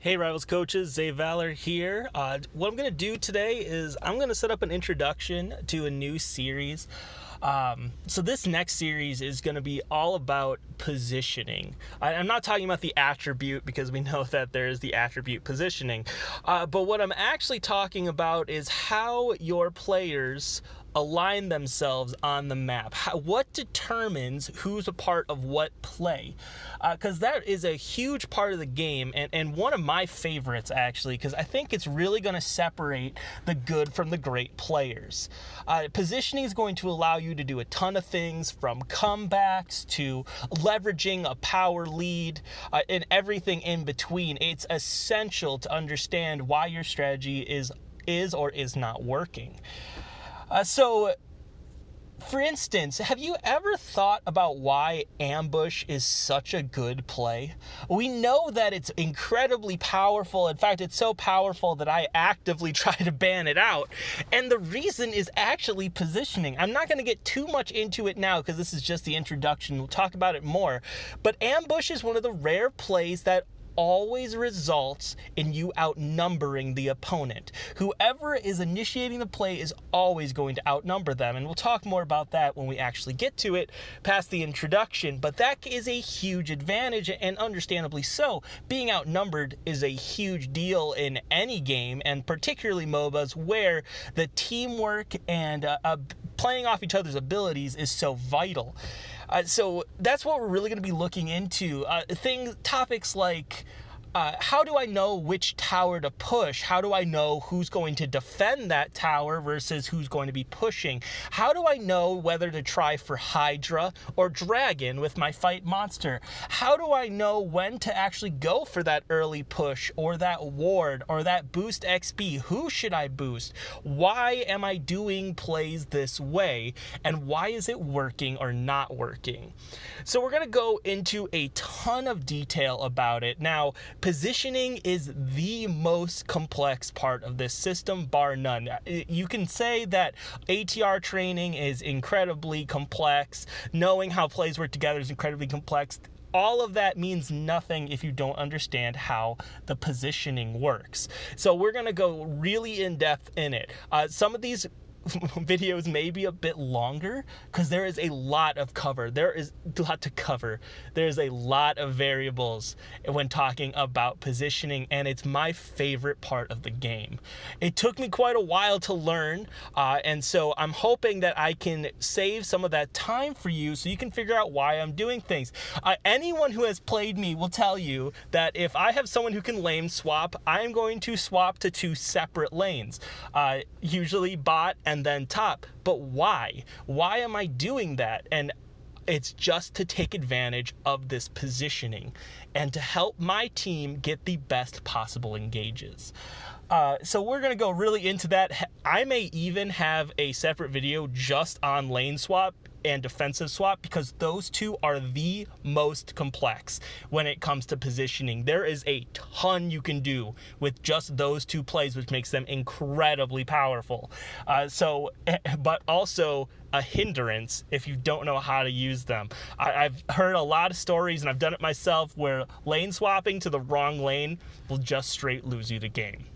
Hey Rivals coaches, Zay Valor here. What I'm going to do today is I'm going to set up an introduction to a new series. So this next series is going to be all about positioning. I'm not talking about the attribute because we know that there is the attribute positioning. But what I'm actually talking about is how your players align themselves on the map. What determines who's a part of what play? Because that is a huge part of the game and one of my favorites, actually, because I think it's really going to separate the good from the great players. Positioning is going to allow you to do a ton of things, from comebacks to leveraging a power lead and everything in between. It's essential to understand why your strategy is or is not working. So, for instance, have you ever thought about why ambush is such a good play? We know that it's incredibly powerful. In fact, it's so powerful that I actively try to ban it out. And the reason is actually positioning. I'm not going to get too much into it now because this is just the introduction. We'll talk about it more. But ambush is one of the rare plays that always results in you outnumbering the opponent. Whoever is initiating the play is always going to outnumber them, and we'll talk more about that when we actually get to it past the introduction, but that is a huge advantage, and understandably so. Being outnumbered is a huge deal in any game, and particularly MOBAs, where the teamwork and playing off each other's abilities is so vital. So that's what we're really going to be looking into. Topics like how do I know which tower to push? How do I know who's going to defend that tower versus who's going to be pushing? How do I know whether to try for Hydra or Dragon with my fight monster? How do I know when to actually go for that early push or that ward or that boost XP? Who should I boost? Why am I doing plays this way? And why is it working or not working? So we're going to go into a ton of detail about it. Now, positioning is the most complex part of this system, bar none. You can say that ATR training is incredibly complex. Knowing how plays work together is incredibly complex. All of that means nothing if you don't understand how the positioning works. So we're going to go really in depth in it. Some of these videos may be a bit longer because there is a lot of cover. There is a lot to cover. There's a lot of variables when talking about positioning, and it's my favorite part of the game. It took me quite a while to learn, and so I'm hoping that I can save some of that time for you so you can figure out why I'm doing things. Anyone who has played me will tell you that if I have someone who can lane swap, I'm going to swap to two separate lanes, usually bot and then top. But why? Why am I doing that? And it's just to take advantage of this positioning and to help my team get the best possible engages. So we're going to go really into that. I may even have a separate video just on lane swap and defensive swap because those two are the most complex when it comes to positioning. There is a ton you can do with just those two plays, which makes them incredibly powerful. But also a hindrance if you don't know how to use them. I've heard a lot of stories, and I've done it myself, where lane swapping to the wrong lane will just straight lose you the game.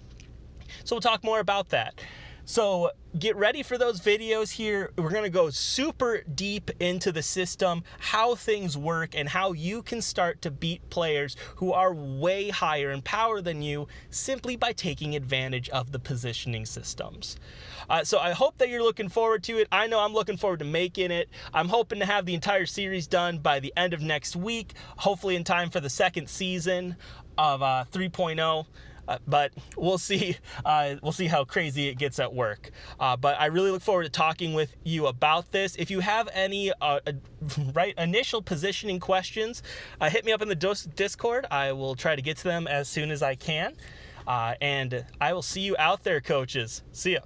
So we'll talk more about that. So get ready for those videos here. We're going to go super deep into the system, how things work, and how you can start to beat players who are way higher in power than you simply by taking advantage of the positioning systems. So I hope that you're looking forward to it. I know I'm looking forward to making it. I'm hoping to have the entire series done by the end of next week, hopefully in time for the second season of 3.0. But we'll see. We'll see how crazy it gets at work. But I really look forward to talking with you about this. If you have any initial positioning questions, hit me up in the Discord. I will try to get to them as soon as I can. And I will see you out there, coaches. See ya.